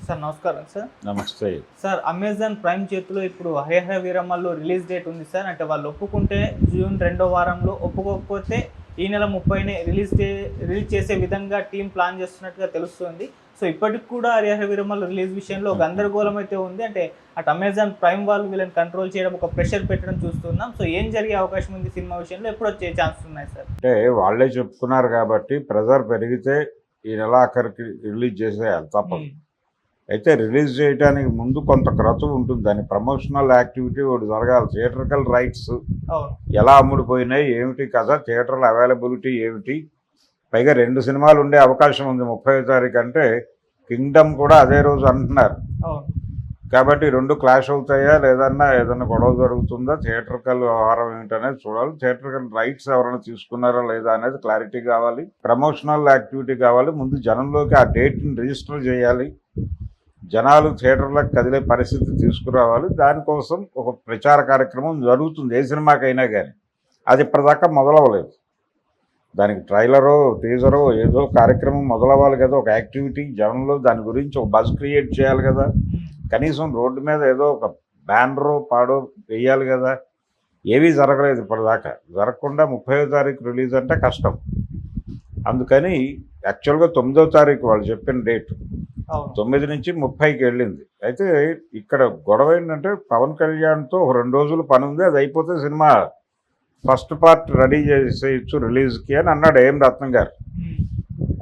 Sir నమస్కారం sir. నమస్తే. Sir Amazon prime చేతిలో ఇప్పుడు హరిహర వీరమ్మలో రిలీజ్ డేట్ ఉంది సార్. అంటే వాళ్ళు ఒప్పుకుంటే జూన్ 2వ వారంలో, ఒప్పుకోకపోతే ఈ నెల 30నే రిలీజ్ చేసే విధంగా టీం ప్లాన్ చేస్తున్నట్టుగా తెలుస్తుంది. సో ఇప్పటికి కూడా హరిహర వీరమ్మలో రిలీజ్ విషయంలో గందరగోళం అయితే ఉంది. అంటే అటు అమెజాన్ ప్రైమ్ వాళ్ళు వీళ్ళని కంట్రోల్ చేయడం, ఒక ప్రెషర్ పెట్టడం చూస్తున్నాం. సో ఏం జరిగే అవకాశం ఉంది సినిమా విషయంలో, ఎప్పుడు వచ్చే ఛాన్స్ ఉన్నాయి సార్? అంటే వాళ్ళే చెప్పుకున్నారు కాబట్టి ప్రెజర్ పెరిగితే ఈ నెల ఆఖరికి రిలీజ్ చేసేయాలి తప్పదు. అయితే రిలీజ్ చేయడానికి ముందు కొంత క్రతువు ఉంటుంది. దాని ప్రమోషనల్ యాక్టివిటీ ఒకటి జరగాలి. థియేటర్కల్ రైట్స్ ఎలా అమ్ముడుపోయినాయి, ఏమిటి కథ, థియేటర్ల అవైలబిలిటీ ఏమిటి, పైగా 2 సినిమాలు ఉండే అవకాశం ఉంది 30వ తారీఖు. అంటే కింగ్డమ్ కూడా అదే రోజు అంటున్నారు కాబట్టి 2 క్లాష్ అవుతాయా, ఏదన్నా గొడవ జరుగుతుందా, థియేటర్కల్ వ్యవహారం ఏంటనేది చూడాలి. థియేటర్కల్ రైట్స్ ఎవరైనా తీసుకున్నారా లేదా అనేది క్లారిటీ కావాలి. ప్రమోషనల్ యాక్టివిటీ కావాలి. ముందు జనంలోకి ఆ డేట్ని రిజిస్టర్ చేయాలి. జనాలు థియేటర్లకు కదిలే పరిస్థితి తీసుకురావాలి. దానికోసం ఒక ప్రచార కార్యక్రమం జరుగుతుంది ఏ సినిమాకైనా కానీ. అది ఇప్పటిదాకా మొదలవ్వలేదు. దానికి ట్రైలరో టీజరో ఏదో కార్యక్రమం మొదలవ్వాలి కదా, ఒక యాక్టివిటీ. జనంలో దాని గురించి ఒక బజ్ క్రియేట్ చేయాలి కదా, కనీసం రోడ్డు మీద ఏదో ఒక బ్యానరో పాడో వేయాలి కదా. ఏవీ జరగలేదు ఇప్పటిదాకా. జరగకుండా 30వ తారీఖు రిలీజ్ అంటే కష్టం. అందుకని యాక్చువల్గా 9వ తారీఖు వాళ్ళు చెప్పిన డేట్ 9 నుంచి 30కి వెళ్ళింది. అయితే ఇక్కడ గొడవ ఏంటంటే పవన్ కళ్యాణ్తో 2 రోజులు పని ఉంది, అది అయిపోతే సినిమా ఫస్ట్ పార్ట్ రెడీ చేసేయచ్చు రిలీజ్కి అని అన్నాడు ఏం రత్నం గారు.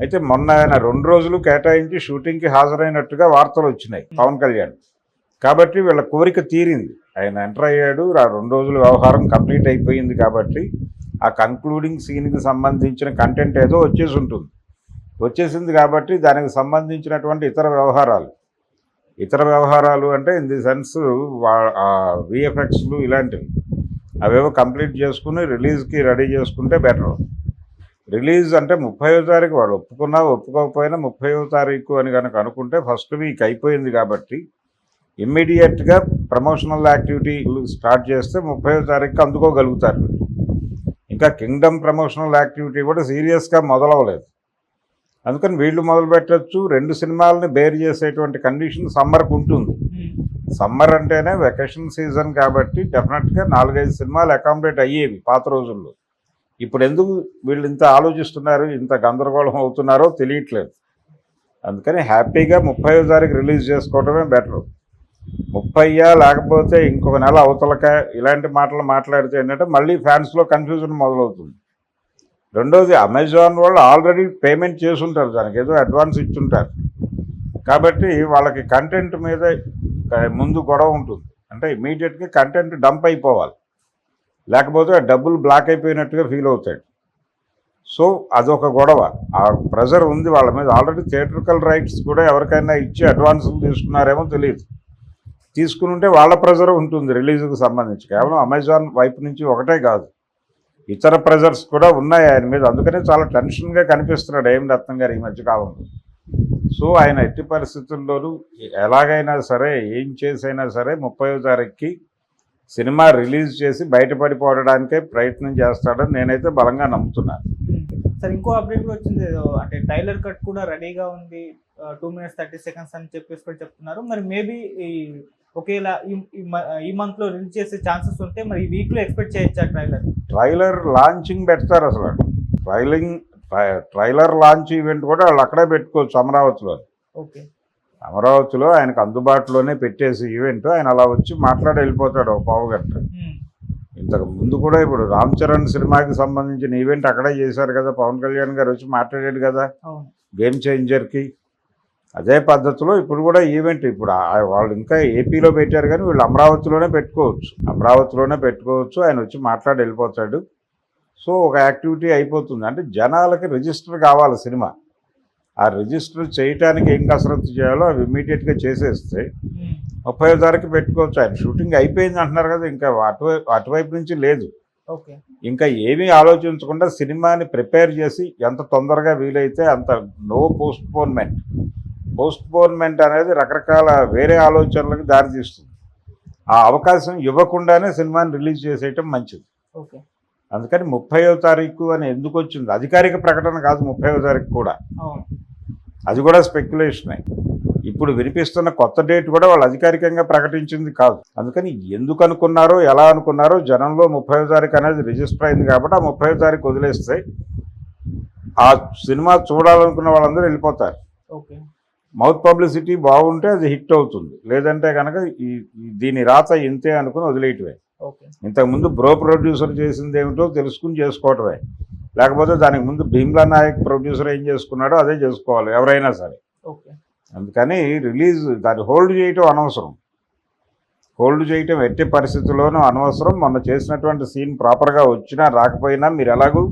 అయితే మొన్న ఆయన 2 రోజులు కేటాయించి షూటింగ్కి హాజరైనట్టుగా వార్తలు వచ్చినాయి పవన్ కళ్యాణ్. కాబట్టి వీళ్ళ కోరిక తీరింది. ఆయన ఎంటర్ అయ్యాడు, ఆ 2 రోజుల వ్యవహారం కంప్లీట్ అయిపోయింది. కాబట్టి ఆ కన్క్లూడింగ్ సీన్కి సంబంధించిన కంటెంట్ ఏదో వచ్చేసింది కాబట్టి దానికి సంబంధించినటువంటి ఇతర వ్యవహారాలు అంటే ఇన్ ది సెన్స్ విఎఫ్ఎక్స్లు ఇలాంటివి అవేవో కంప్లీట్ చేసుకుని రిలీజ్కి రెడీ చేసుకుంటే బెటర్. రిలీజ్ అంటే 30వ తారీఖు వాళ్ళు ఒప్పుకున్నా ఒప్పుకోకపోయినా 30వ తారీఖు అని కనుక అనుకుంటే ఫస్ట్ వీక్ అయిపోయింది కాబట్టి ఇమ్మీడియట్గా ప్రమోషనల్ యాక్టివిటీలు స్టార్ట్ చేస్తే 30వ తారీఖు అందుకోగలుగుతారు. ఇంకా కింగ్డమ్ ప్రమోషనల్ యాక్టివిటీ కూడా సీరియస్గా మొదలవ్వలేదు. అందుకని వీళ్ళు మొదలు పెట్టచ్చు. 2 సినిమాలని బేర్ చేసేటువంటి కండిషన్ సమ్మర్కి ఉంటుంది. సమ్మర్ అంటేనే వెకేషన్ సీజన్ కాబట్టి డెఫినెట్గా 4-5 సినిమాలు అకామిడేట్ అయ్యేవి పాత రోజుల్లో. ఇప్పుడు ఎందుకు వీళ్ళు ఇంత ఆలోచిస్తున్నారు, ఇంత గందరగోళం అవుతున్నారో తెలియట్లేదు. అందుకని హ్యాపీగా 30వ తారీఖు రిలీజ్ చేసుకోవడమే బెటరు. 30 లేకపోతే ఇంకొక నెల అవతలక ఇలాంటి మాటలు మాట్లాడితే ఏంటంటే మళ్ళీ ఫ్యాన్స్లో కన్ఫ్యూజన్ మొదలవుతుంది. రెండోది అమెజాన్ వాళ్ళు ఆల్రెడీ పేమెంట్ చేసుంటారు, దానికి ఏదో అడ్వాన్స్ ఇచ్చుంటారు కాబట్టి వాళ్ళకి కంటెంట్ మీద ముందు గొడవ ఉంటుంది. అంటే ఇమీడియట్గా కంటెంట్ డంప్ అయిపోవాలి, లేకపోతే డబ్బులు బ్లాక్ అయిపోయినట్టుగా ఫీల్ అవుతాడు. సో అదొక గొడవ, ఆ ప్రెజర్ ఉంది వాళ్ళ మీద. ఆల్రెడీ థియేటర్కల్ రైట్స్ కూడా ఎవరికైనా ఇచ్చి అడ్వాన్సులు తీసుకున్నారేమో తెలియదు. తీసుకుని ఉంటే వాళ్ళ ప్రెజర్ ఉంటుంది రిలీజ్కి సంబంధించి. కేవలం అమెజాన్ వైపు నుంచి ఒకటే కాదు, ఇతర ప్రెజర్స్ కూడా ఉన్నాయి ఆయన మీద. అందుకనే చాలా టెన్షన్గా కనిపిస్తున్నాడు ఏం రత్నం గారు ఈ మధ్యకాలంలో. సో ఆయన ఎట్టి పరిస్థితుల్లోనూ ఎలాగైనా సరే, ఏం చేసైనా సరే 30వ తారీఖుకి సినిమా రిలీజ్ చేసి బయటపడిపోవడానికే ప్రయత్నం చేస్తాడని నేనైతే బలంగా నమ్ముతున్నాను. సార్ ఇంకో అప్డేట్ కూడా వచ్చింది, అంటే ట్రైలర్ కట్ కూడా రెడీగా ఉంది, 2 minutes 30 seconds అని చెప్పేసి కూడా చెప్తున్నారు. మరి మేబీ ఒకేలా ఈ మంత్లో రిలీజ్ చేసే ఛాన్సెస్ ఉంటే మరి ఈ వీక్లో ఎక్స్పెక్ట్ చేయొచ్చా ట్రైలర్ లాంచింగ్ పెడతారు. అసలు ట్రైలర్ లాంచ్ ఈవెంట్ కూడా వాళ్ళు అక్కడే పెట్టుకోవచ్చు అమరావతిలో. అమరావతిలో ఆయనకు అందుబాటులోనే పెట్టేసి ఈవెంట్ ఆయన అలా వచ్చి మాట్లాడి వెళ్ళిపోతాడు ఒక పావు గంట. ఇంతకు ముందు కూడా ఇప్పుడు రామ్ చరణ్ సినిమాకి సంబంధించిన ఈవెంట్ అక్కడే చేశారు కదా, పవన్ కళ్యాణ్ గారు వచ్చి మాట్లాడాడు కదా గేమ్ చేంజర్కి. అదే పద్ధతిలో ఇప్పుడు కూడా ఈవెంట్ ఇప్పుడు వాళ్ళు ఇంకా ఏపీలో పెట్టారు కానీ వీళ్ళు అమరావతిలోనే పెట్టుకోవచ్చు. ఆయన వచ్చి మాట్లాడి వెళ్ళిపోతాడు. సో ఒక యాక్టివిటీ అయిపోతుంది. అంటే జనాలకి రిజిస్టర్ కావాలి సినిమా. ఆ రిజిస్టర్ చేయటానికి ఏం కసరత్తు చేయాలో అవి ఇమ్మీడియట్గా చేసేస్తే 30వ తారీఖు పెట్టుకోవచ్చు. ఆయన షూటింగ్ అయిపోయింది అంటున్నారు కదా, ఇంకా అటువైపు నుంచి లేదు. ఇంకా ఏమీ ఆలోచించకుండా సినిమాని ప్రిపేర్ చేసి ఎంత తొందరగా వీలైతే అంత నో పోస్ట్పోన్మెంట్ అనేది రకరకాల వేరే ఆలోచనలకు దారితీస్తుంది. ఆ అవకాశం ఇవ్వకుండానే సినిమాని రిలీజ్ చేసేయటం మంచిది. అందుకని 30వ తారీఖు అని ఎందుకు వచ్చింది, అధికారిక ప్రకటన కాదు 30వ తారీఖు కూడా, అది కూడా స్పెక్యులేషనే. ఇప్పుడు వినిపిస్తున్న కొత్త డేట్ కూడా వాళ్ళు అధికారికంగా ప్రకటించింది కాదు. అందుకని ఎందుకు అనుకున్నారో ఎలా అనుకున్నారో జనంలో 30వ తారీఖు అనేది రిజిస్టర్ అయింది కాబట్టి ఆ 30వ తారీఖు వదిలేస్తే ఆ సినిమా చూడాలనుకున్న వాళ్ళందరూ వెళ్ళిపోతారు. ఓకే. మౌత్ పబ్లిసిటీ బాగుంటే అది హిట్ అవుతుంది, లేదంటే కనుక దీని రాత ఇంతే అనుకుని వదిలేయటమే. ఓకే. ఇంతకుముందు ప్రొడ్యూసర్ చేసింది ఏమిటో తెలుసుకుని చేసుకోవటమే, లేకపోతే దానికి ముందు భీమ్లా నాయక్ ప్రొడ్యూసర్ ఏం చేసుకున్నాడో అదే చేసుకోవాలి ఎవరైనా సరే. ఓకే. అందుకని రిలీజ్ దాన్ని హోల్డ్ చేయటం అనవసరం, హోల్డ్ చేయటం ఎట్టి పరిస్థితుల్లోనూ అనవసరం. మొన్న చేసినటువంటి సీన్ ప్రాపర్గా వచ్చినా రాకపోయినా మీరు ఎలాగూ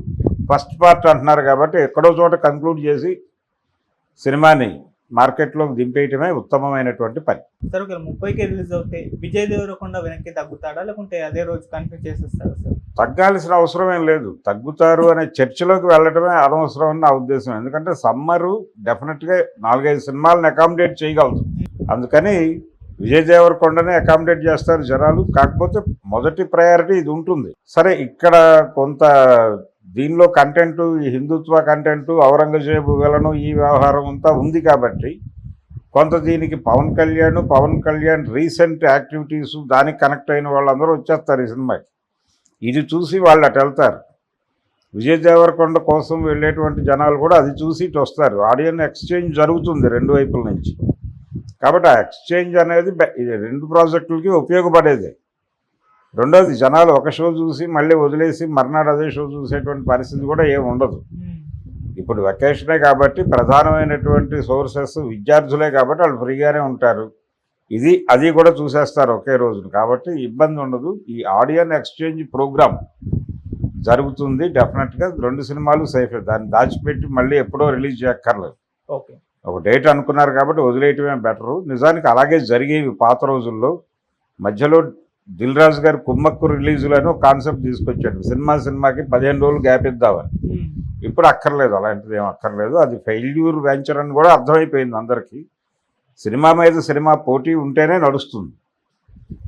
ఫస్ట్ పార్ట్ అంటున్నారు కాబట్టి ఎక్కడో చోట కంక్లూడ్ చేసి సినిమాని మార్కెట్లోకి దింపేయటమే ఉత్తమమైనటువంటి పని. సార్ ఒకవేళ 30కి రిలీజ్ అవుతే విజయ్ దేవరకొండ వెనక్కి తగ్గుతాడా లేకుంటే అదే రోజు కంటిన్యూ చేసేస్తారా సార్? తగ్గాల్సిన అవసరం ఏం లేదు, తగ్గుతారు అనే చర్చలోకి వెళ్ళటమే అనవసరం అని నా ఉద్దేశం. ఎందుకంటే సమ్మరు డెఫినెట్గా 4-5 సినిమాలను అకామిడేట్ చేయగలదు. అందుకని విజయ్ దేవరకొండనే అకామిడేట్ చేస్తారు జనాలు. కాకపోతే మొదటి ప్రయారిటీ ఇది ఉంటుంది. సరే, ఇక్కడ కొంత దీనిలో కంటెంట్, ఈ హిందుత్వ కంటెంట్, ఔరంగజేబు విలను ఈ వ్యవహారం అంతా ఉంది కాబట్టి కొంత దీనికి పవన్ కళ్యాణ్ రీసెంట్ యాక్టివిటీసు దానికి కనెక్ట్ అయిన వాళ్ళందరూ వచ్చేస్తారు ఈ సినిమాకి. ఇది చూసి వాళ్ళు అటు వెళ్తారు. విజయ్ దేవరకొండ కోసం వెళ్ళేటువంటి జనాలు కూడా అది చూసి ఇటు వస్తారు. ఆడియన్ ఎక్స్చేంజ్ జరుగుతుంది రెండు వైపుల నుంచి. కాబట్టి ఆ ఎక్స్చేంజ్ అనేది ఇది 2 ప్రాజెక్టులకి ఉపయోగపడేది. రెండోది, జనాలు ఒక షో చూసి మళ్ళీ వదిలేసి మర్నాడు అదే షో చూసేటువంటి పరిస్థితి కూడా ఏమి ఉండదు. ఇప్పుడు వెకేషనే కాబట్టి ప్రధానమైనటువంటి సోర్సెస్ విద్యార్థులే కాబట్టి వాళ్ళు ఫ్రీగానే ఉంటారు. అది కూడా చూసేస్తారు ఒకే రోజున, కాబట్టి ఇబ్బంది ఉండదు. ఈ ఆడియన్ ఎక్స్చేంజ్ ప్రోగ్రామ్ జరుగుతుంది డెఫినెట్గా. 2 సినిమాలు సేఫే, దాన్ని దాచిపెట్టి మళ్ళీ ఎప్పుడో రిలీజ్ చేయక్కర్లేదు. ఓకే. ఒక డేట్ అనుకున్నారు కాబట్టి వదిలేయటమే బెటరు. నిజానికి అలాగే జరిగేవి పాత రోజుల్లో. మధ్యలో దిల్ రాజు గారు కుమ్మక్కు రిలీజులను కాన్సెప్ట్ తీసుకొచ్చాడు, సినిమాకి 15 రోజులు గ్యాప్ ఇద్దామని. ఇప్పుడు అక్కర్లేదు, అలాంటిది ఏం అక్కర్లేదు. అది ఫెయిల్యూర్ వెంచర్ అని కూడా అర్థమైపోయింది అందరికీ. సినిమా మీద సినిమా పోటీ ఉంటేనే నడుస్తుంది.